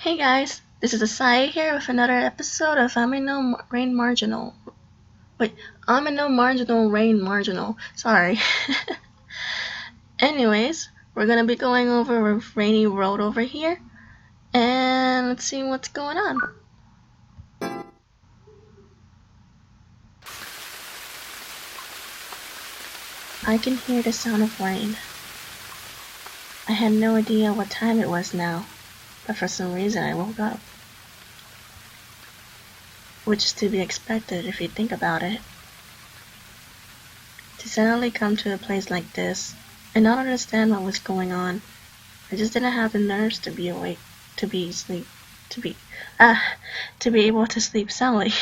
Hey guys, this is Izeiya here with another episode of Ame No Marginal. Wait, Ame No Marginal Rain Marginal. Sorry. Anyways, we're gonna be going over a rainy road over here, and let's see what's going on. I can hear the sound of rain. I had no idea what time it was now, but for some reason I woke up. Which is to be expected if you think about it. To suddenly come to a place like this and not understand what was going on, I just didn't have the nerves to be awake, to be able to sleep soundly.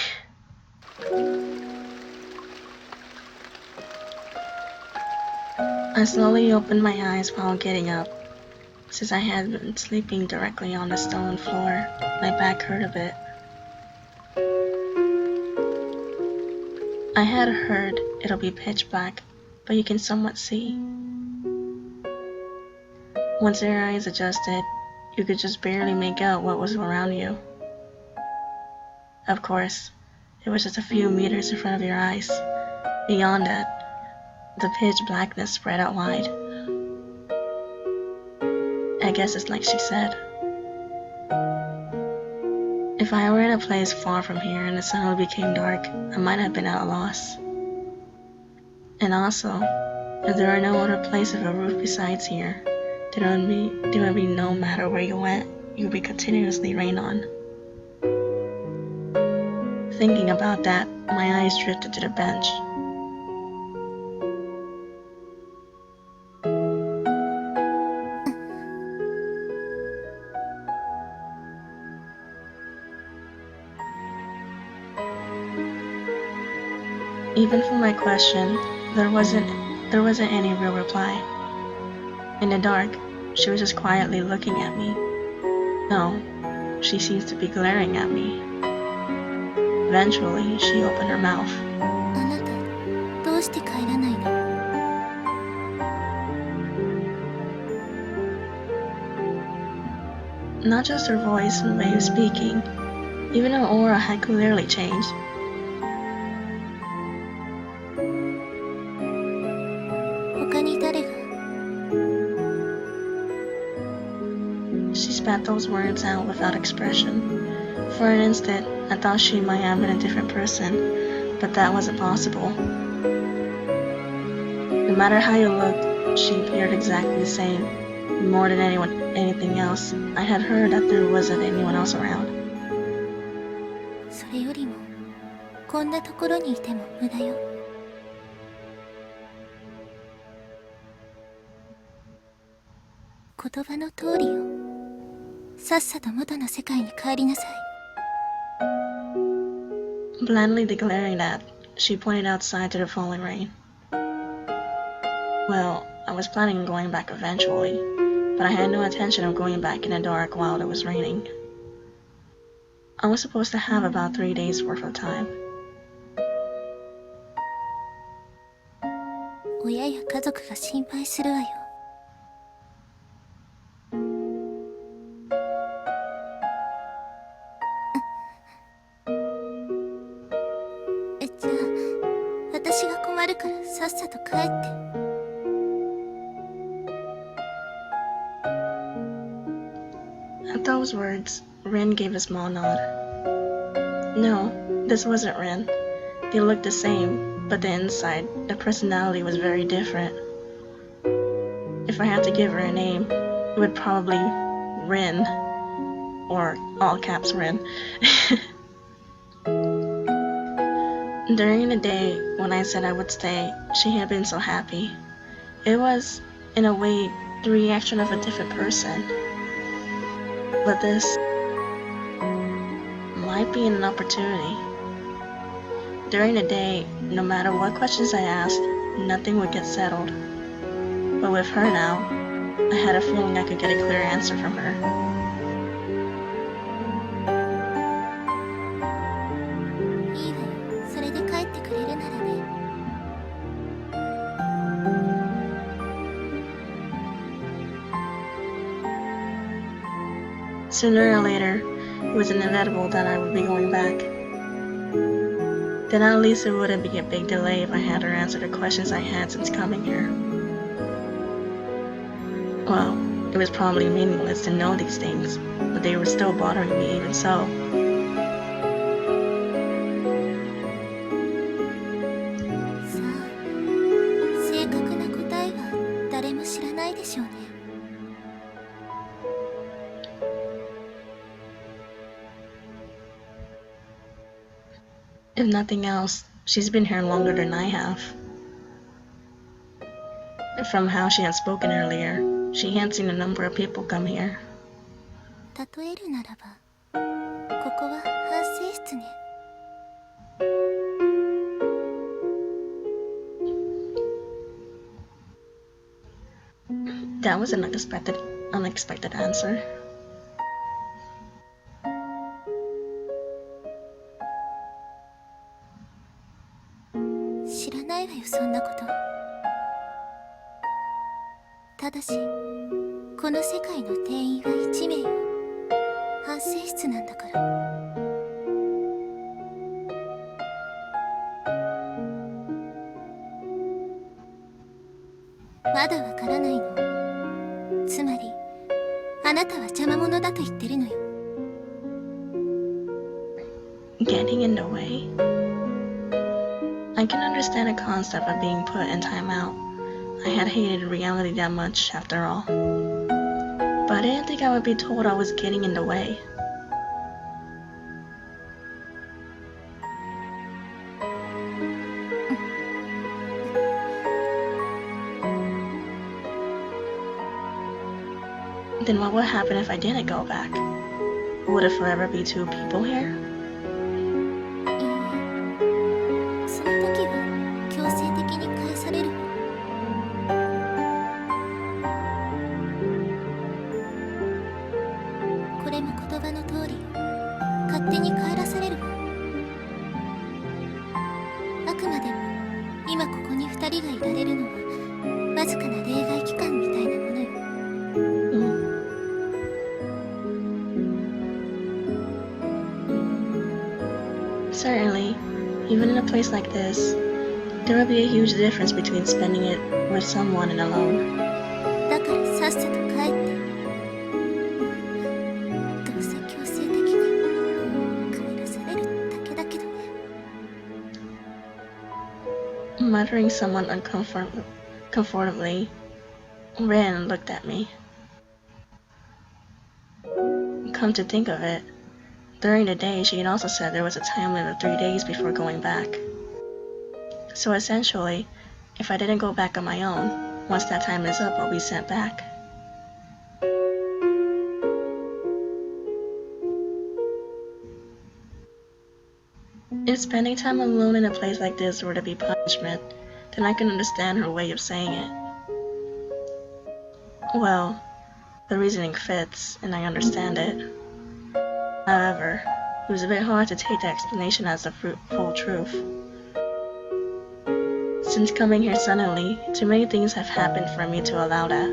I slowly opened my eyes while getting up, since I had been sleeping directly on the stone floor. My back hurt a bit. I had heard it'll be pitch black, but you can somewhat see. Once your eyes adjusted, you could just barely make out what was around you. Of course, it was just a few meters in front of your eyes. Beyond that, the pitch blackness spread out wide. I guess it's like she said. If I were in a place far from here and it suddenly became dark, I might have been at a loss. And also, if there are no other place with a roof besides here, there would be no matter where you went, you would be continuously rained on. Thinking about that, my eyes drifted to the bench. Even for my question, there wasn't any real reply. In the dark, she was just quietly looking at me. No, she seems to be glaring at me. Eventually, she opened her mouth. あなた、どうして帰らないの? Not just her voice and way of speaking, even her aura had clearly changed. 他に誰が? She spat those words out without expression. For an instant, I thought she might have been a different person, but that wasn't possible. No matter how you looked, she appeared exactly the same. More than anything else, I had heard that there wasn't anyone else around. それよりも、こんなところにいても無駄よ。言葉の通りよ。さっさと元の世界に帰りなさい。Blandly declaring that, she pointed outside to the falling rain. Well, I was planning on going back eventually, but I had no intention of going back in the dark while it was raining. I was supposed to have about 3 days worth of time. 親や家族が心配するわよ。じゃあ、私が困るからさっさと帰って。At those words, Rin gave a small nod. No, this wasn't Rin. They looked the same, but the inside, the personality was very different. If I had to give her a name, it would probably Rin, or all caps Rin. During the day, when I said I would stay, she had been so happy. It was, in a way, the reaction of a different person. But this might be an opportunity. During the day, no matter what questions I asked, nothing would get settled. But with her now, I had a feeling I could get a clear answer from her. いいわよ。それで帰ってくれるならね。Sooner or later, it was inevitable that I would be going back. Then at least it wouldn't be a big delay if I had her answer the questions I had since coming here. Well, it was probably meaningless to know these things, but they were still bothering me even so. さあ、正確な答えは誰も知らないでしょうね。If nothing else, she's been here longer than I have. From how she had spoken earlier, she had seen a number of people come here. 例えるならば、ここは反省室ね。That was an unexpected answer. 知らないわよ、そんなこと。ただし、この世界の定員は1名よ。反省室なんだから。まだわからないの。つまり、あなたは邪魔者だと言ってるのよ。Getting in the way? I can understand the concept of being put in timeout. I had hated reality that much, after all. But I didn't think I would be told I was getting in the way. Then what would happen if I didn't go back? Would it forever be two people here? その時は強制的に返されるわ。これも言葉の通り、勝手に帰らされるわ。あくまでも今ここに2人がいられるのはわずかな例外期間みたいなものよ。Certainly, even in a place like this, there will be a huge difference between spending it with someone and alone. だからさっさと帰って。どうせ強制的に帰らされるだけだけどね。Muttering somewhat uncomfortably, Ren looked at me. Come to think of it, during the day she had also said there was a time limit of 3 days before going back. So essentially, if I didn't go back on my own, once that time is up, I'll be sent back. If spending time alone in a place like this were to be punishment, then I can understand her way of saying it. Well, the reasoning fits, and I understand it. However, it was a bit hard to take the explanation as the full truth. Since coming here suddenly, too many things have happened for me to allow that.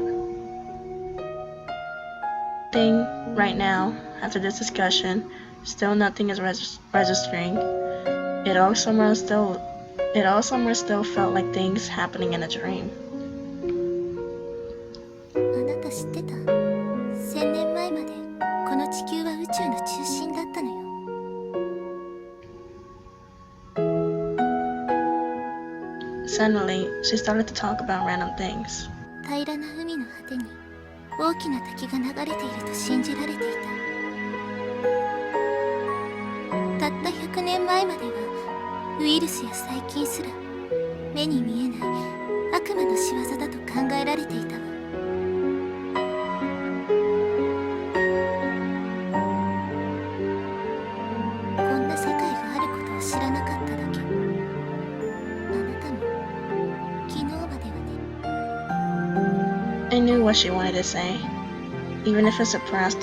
Right now, after this discussion, still nothing is registering. It all somewhere still felt like things happening in a dream. あなた知ってた？1000年前までこの地球は宇宙の中心だったのよ。Suddenly, she started to talk about random things. 平らな海の果てに大きな滝が流れていると信じられていた。たった100年前まではウイルスや細菌すら目に見えない悪魔の仕業だと考えられていたわ。こんな世界があることを知らなかっただけ。あなたも昨日まではね。I knew what she wanted to say, even if it surpassed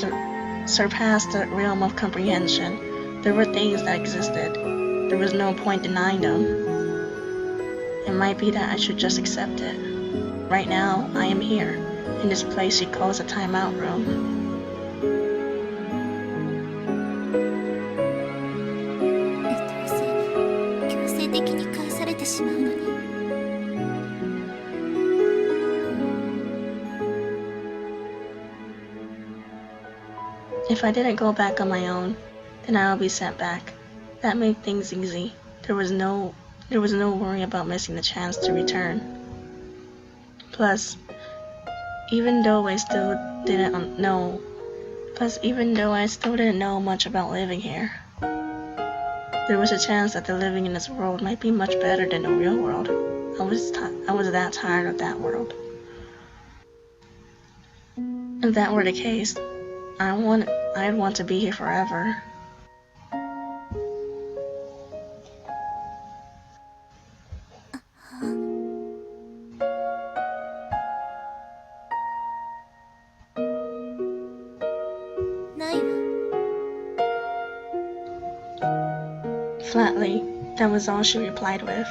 the realm of comprehension. There were things that existed. There was no point denying them. It might be that I should just accept it. Right now, I am here, in this place she calls a timeout room. しまうのに。 If I didn't go back on my own, then I'll be sent back. That made things easy. There was no worry about missing the chance to return. Plus, even though I still didn't know much about living here, there was a chance that the living in this world might be much better than the real world. I was that tired of that world. If that were the case, I'd want to be here forever. Flatly, that was all she replied with.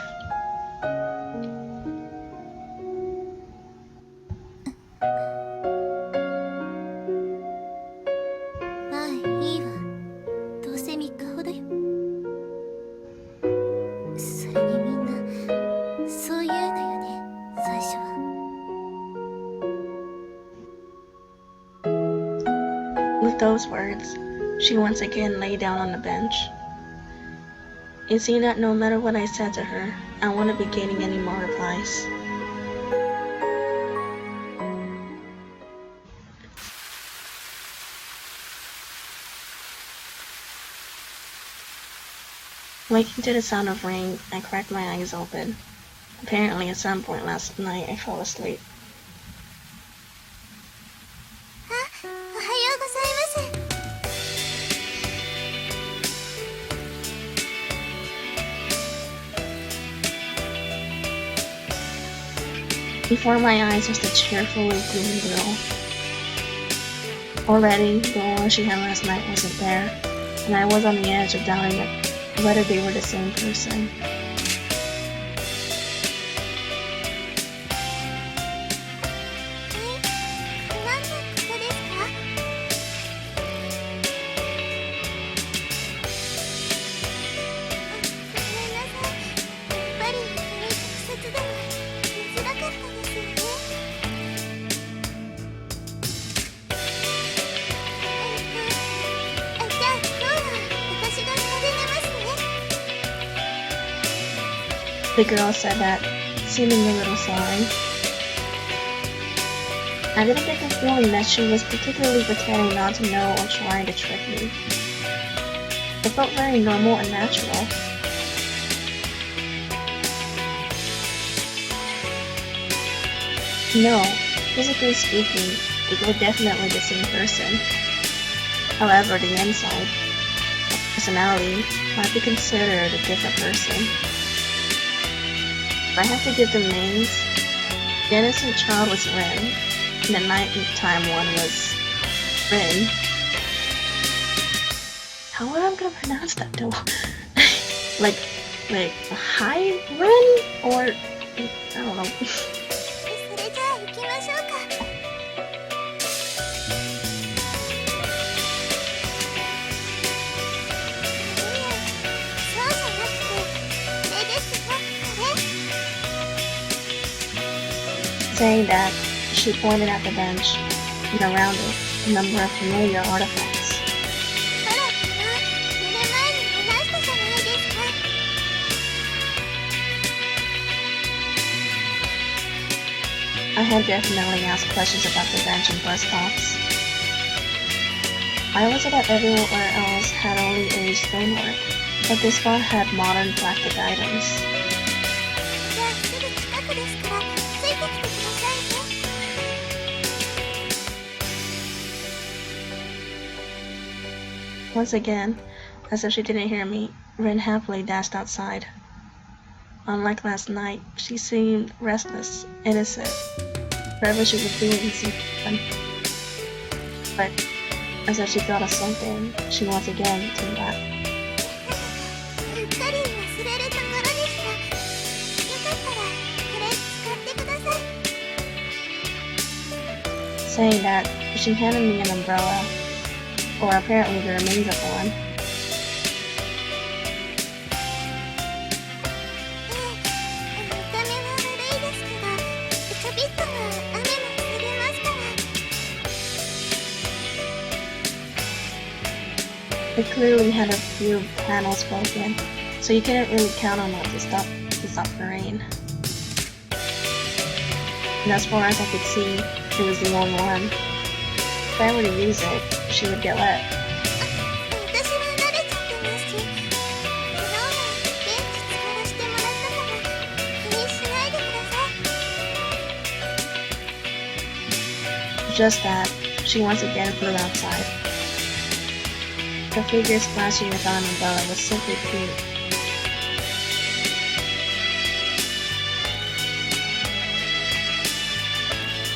With those words, she once again lay down on the bench. It seemed that no matter what I said to her, I wouldn't be getting any more replies. Waking to the sound of rain, I cracked my eyes open. Apparently, at some point last night, I fell asleep. Before my eyes was the cheerful, gloomy girl. Already, the one she had last night wasn't there, and I was on the edge of doubting whether they were the same person. The girl said that, seeming a little sorry. I didn't get the feeling that she was particularly pretending not to know or trying to trick me. It felt very normal and natural. No, physically speaking, they were definitely the same person. However, the inside, personality, might be considered a different person. If I have to give them names, the innocent child was Ren, and the nighttime one was Rin. How am I gonna pronounce that though? like, hi Rin? Or, I don't know. Saying that, she pointed at the bench, and around it, a number of familiar artifacts. I had definitely asked questions about the bench and bus stops. I was that everywhere else had only aged stonework, but this spot had modern plastic items. Once again, as if she didn't hear me, Rin happily dashed outside. Unlike last night, she seemed restless, innocent. Whatever she was doing seemed fun. But, as if she thought of something, she once again turned back. Saying that, she handed me an umbrella, or apparently the remains of one. It clearly had a few panels broken, so you couldn't really count on it to stop the rain. And as far as I could see, it was the only one. If I were to use it, she would get wet. 私は慣れちゃってますし、昨日は電気使わせてもらったから気にしないでください。 Just that, she once again flew outside. The figure splashing without an umbrella was simply cute.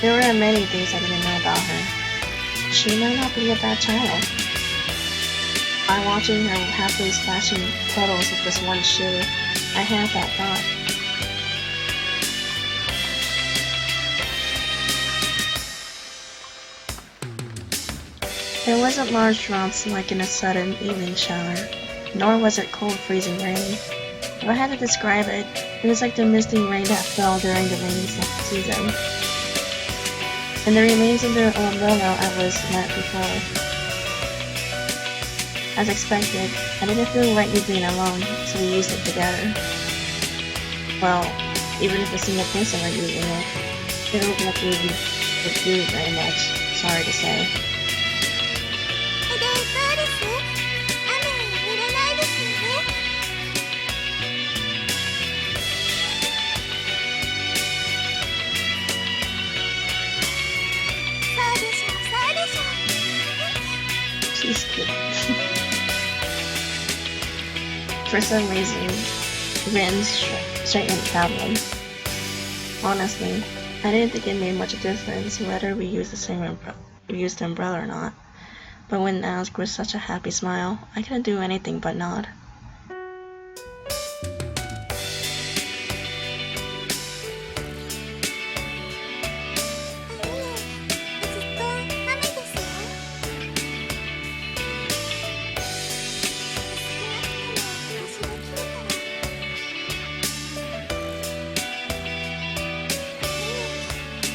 There were many things I didn't know about her. She might not be a bad child. By watching her happily splashing puddles with this one shoe, I had that thought. There wasn't large drops like in a sudden evening shower, nor was it cold freezing rain. If I had to describe it, it was like the misty rain that fell during the rainy season. And the remains of the umbrella I was met before. As expected, I didn't feel right you being alone, so we used it together. Well, even if a single person were using it, it looked like we would do very much, sorry to say. で、そうです。雨は濡れないですよね。そうでしょう、そうでしょう。 She's cute. For some reason, Rin's straightened traveling. Honestly, I didn't think it made much difference whether we used the umbrella or not. But when asked with such a happy smile, I couldn't do anything but nod.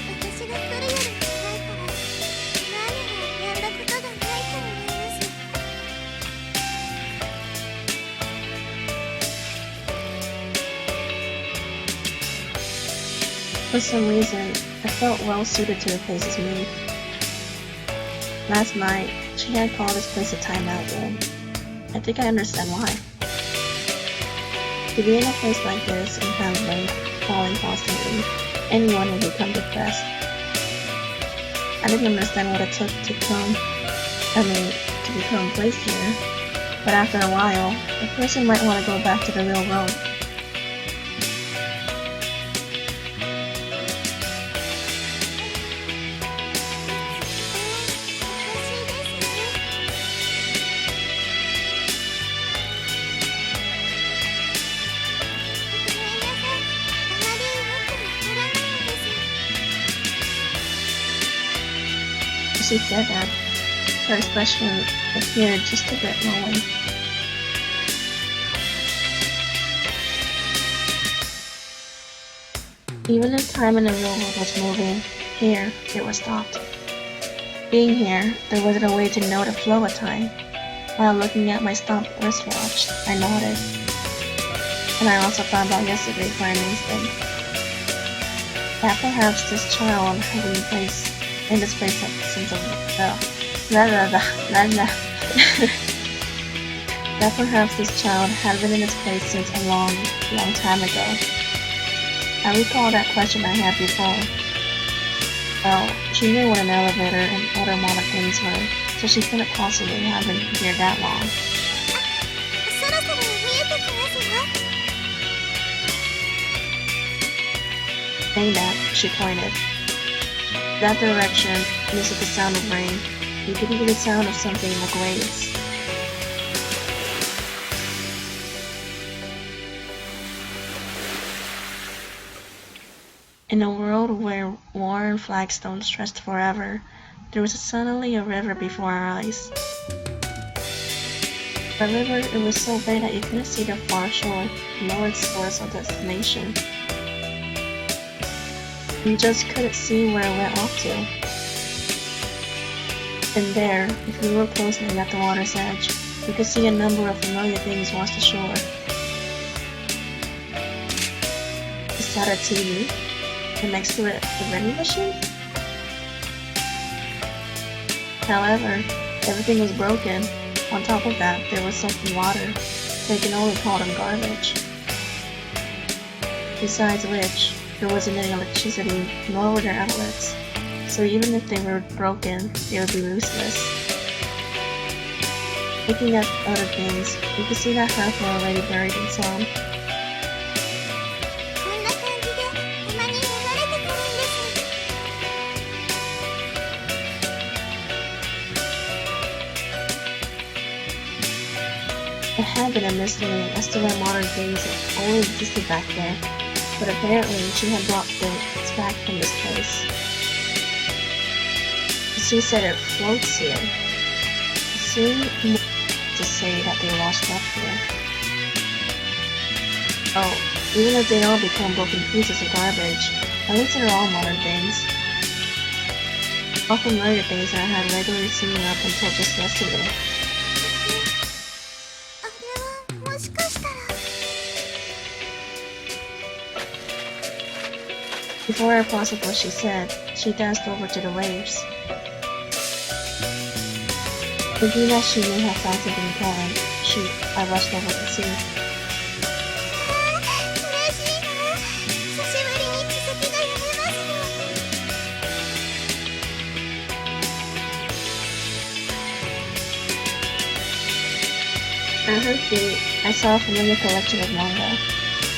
私が来るより早いから、何もやんだことがないと思います。 For some reason, I felt well suited to the place's mood. Last night, she had called this place a timeout room. I think I understand why. To be in a place like this and have rain falling constantly, anyone would become depressed. I didn't understand what it took to become placed here, but after a while, a person might want to go back to the real world. She said that, her expression appeared just a bit lonely. Even if time in the real world was moving, here it was stopped. Being here, there wasn't a way to know the flow of time. While looking at my stopped wristwatch, I nodded. And I also thought about yesterday for an instant. That perhaps this child had been placed in this place since that perhaps this child had been in this place since a long time ago. I recall that question I had before. Well, she knew what an elevator and other modern things were, so she couldn't possibly have been here that long. そろそろ見えてきますよ。 Saying that, she pointed. That direction, mixed with the sound of rain, you could hear the sound of something like waves. In a world where war and flagstones stretched forever, there was suddenly a river before our eyes. The river, it was so big that you couldn't see the far shore, nor its source or destination. You just couldn't see where it went off to. And there, if you looked closely at the water's edge, you could see a number of familiar things wash ashore. Is that a TV? And next to it, a vending machine? However, everything was broken. On top of that, there was soap and water, so you can only call them garbage. Besides which, there wasn't any electricity, nor were there outlets, so even if they were broken, they would be useless. Looking at other things, you could see that half were already buried in some. It had been a mystery as to why modern things only existed back there, but apparently she had brought things back from this place. She said it floats here. It seemed to say that they washed up here. Oh, even if they all become broken pieces of garbage, at least they're all modern things. All familiar things that I had regularly seen up until just yesterday. Before I processed what she said, she danced over to the waves. Thinking that she may have found something important, I rushed over to see. At her feet, I saw a familiar collection of manga,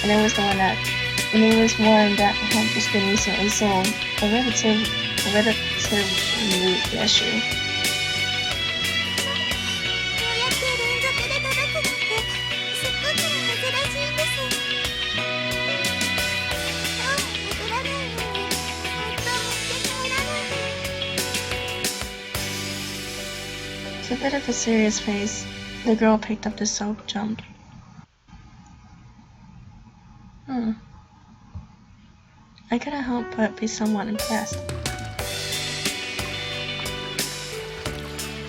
and it was one that had just been recently sold, a relatively new issue. With a bit of a serious face, the girl picked up the soap jump. I couldn't help but be somewhat impressed.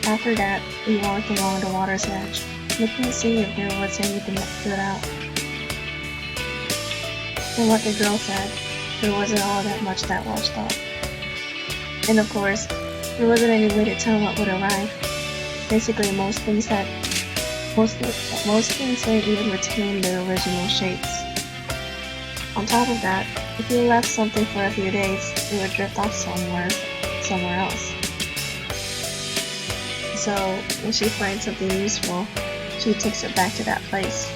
After that, we walked along the water's edge, looking to see if there was anything that stood out. From what the girl said, there wasn't all that much that washed off. And of course, there wasn't any way to tell what would arrive. Basically, most things didn't even retain their original shapes. On top of that, if you left something for a few days, it would drift off somewhere else. So, when she finds something useful, she takes it back to that place.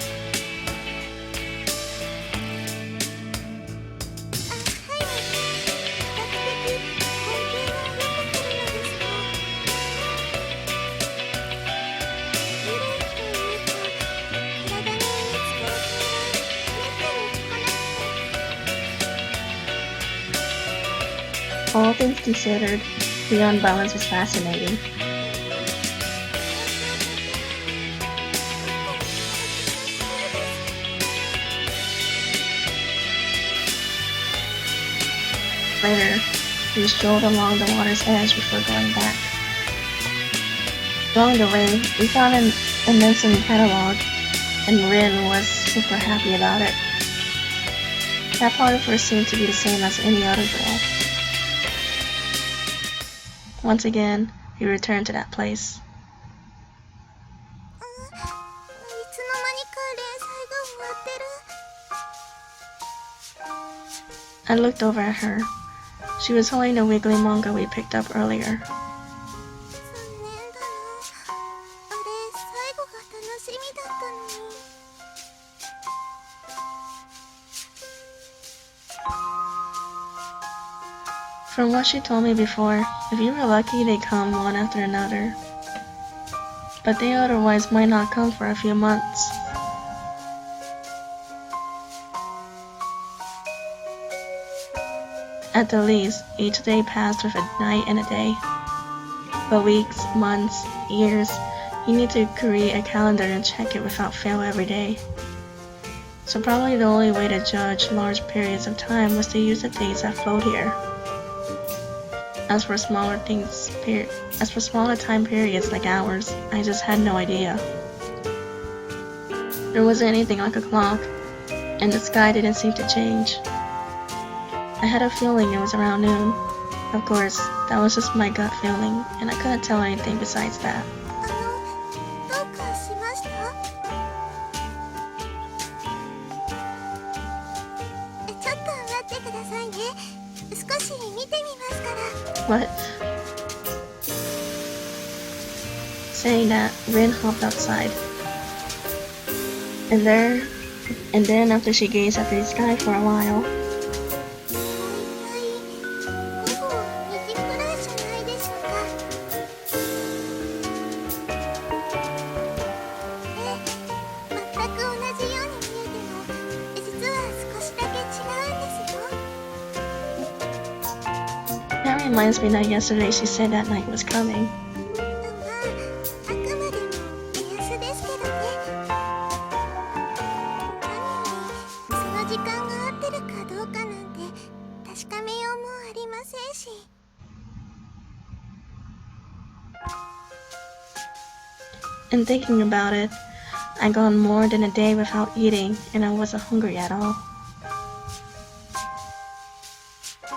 All things considered, the unbalance was fascinating. Later, we strolled along the water's edge before going back. Along the way, we found an immensely catalog, and Rin was super happy about it. That part of her seemed to be the same as any other girl. Once again, we returned to that place. I looked over at her. She was holding the wiggly manga we picked up earlier. From what she told me before, if you were lucky, they come one after another. But they otherwise might not come for a few months. At the least, each day passed with a night and a day. But weeks, months, years, you need to create a calendar and check it without fail every day. So probably the only way to judge large periods of time was to use the days that float here. As for smaller time periods like ours, I just had no idea. There wasn't anything like a clock, and the sky didn't seem to change. I had a feeling it was around noon. Of course, that was just my gut feeling, and I couldn't tell anything besides that. どうかしました？ちょっと待ってくださいね。少し見てみますから。What? Saying that, Rin hopped outside. And then after she gazed at the sky for a while, 午後2時くらいじゃないでしょうか。全く同じように見えても、実は少しだけ違うんですよ。 that reminds me that yesterday she said that night was coming. あくまでも目安ですけどね。何よりその時間が合ってるかどうかなんて確かめようもありませんし。 And thinking about it, I'd gone more than a day without eating, and I wasn't hungry at all.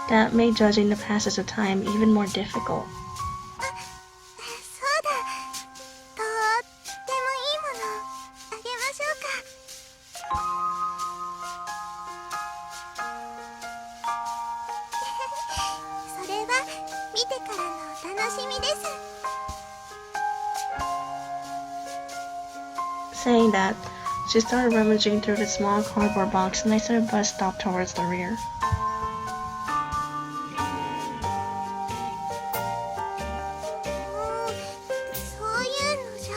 That made judging the passage of time even more difficult. そうだ。とってもいいものあげましょうか。それは見てからのお楽しみです。 Saying that, she started rummaging through the small cardboard box, and I saw a bus stop towards the rear. そういうのじゃ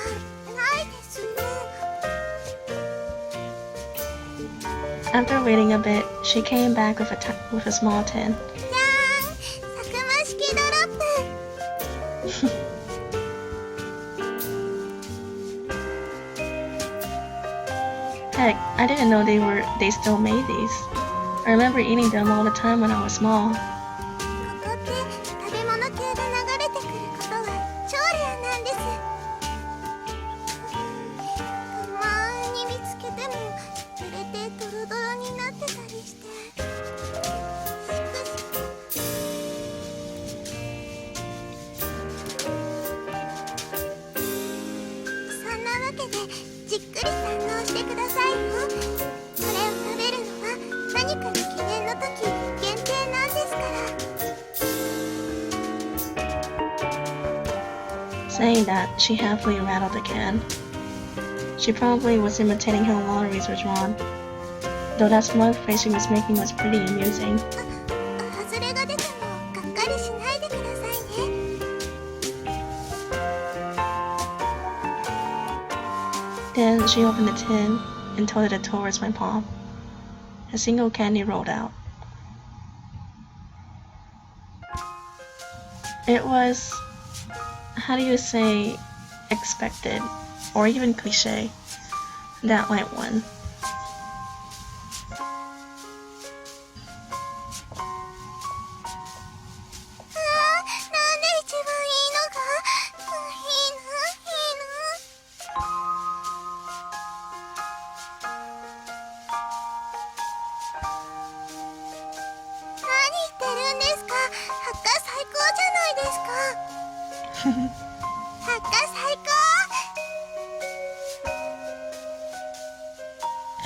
ないですよ。 After waiting a bit, she came back with a small tin. じゃーん、たくましきドロップ。 Heck, I didn't know they still made these. I remember eating them all the time when I was small. ここって食べ物系が流れてくることは超レアなんです。たまに見つけても濡れてドロドロになってたりして。そんなわけでじっくり堪能してくださいよ。これを食べるのは何かの記念の時限定なんですから。 Saying that, she happily rattled the can. She probably was imitating how lotteries were drawn, though that smug face she was making was pretty amusing. 外れが出てもがっかりしないでくださいね。 Then she opened the tin and tilted it towards my palm. A single candy rolled out. It was, how do you say, expected, or even cliche, that white one. なんで一番いいのか。いいな、いいな。 何言ってるんですか。ハッカ最高じゃないですか。ハッカ最高。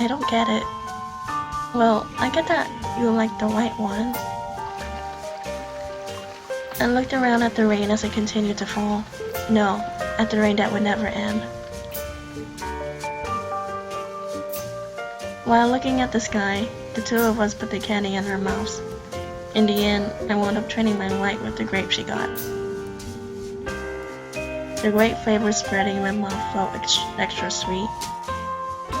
I don't get it. Well, I get that you like the white one. I looked around at the rain as it continued to fall. No, at the rain that would never end. While looking at the sky, the two of us put the candy in our mouths. In the end, I wound up trading my white with the grape she got. The grape flavor spreading in my mouth felt extra sweet. こ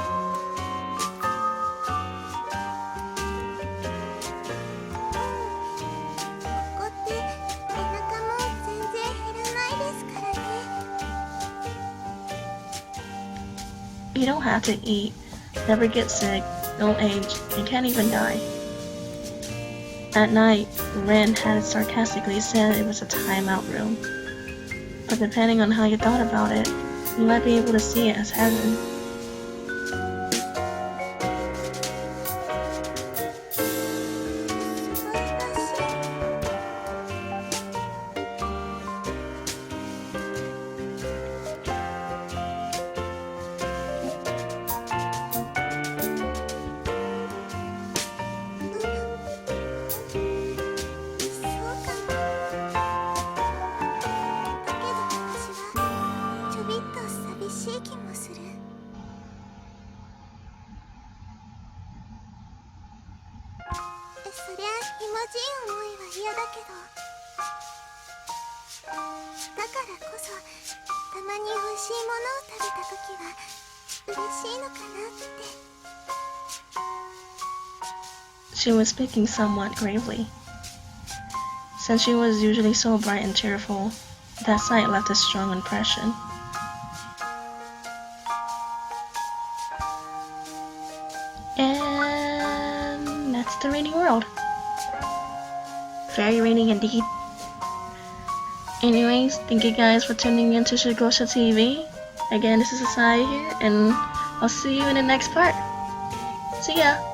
こってお腹も全然減らないですからね。 You don't have to eat, never get sick, don't age, and can't even die. At night, Ren had sarcastically said it was a timeout room. But depending on how you thought about it, you might be able to see it as heaven. じい思いは嫌だけど、だからこそたまに美味しいものを食べた時は嬉しいのかなって。 She was speaking somewhat gravely. Since she was usually so bright and cheerful, that sight left a strong impression. And that's the rainy world. Very rainy indeed. Anyways, thank you guys for tuning in to Shugosha TV. Again, this is Izeiya here, and I'll see you in the next part. See ya!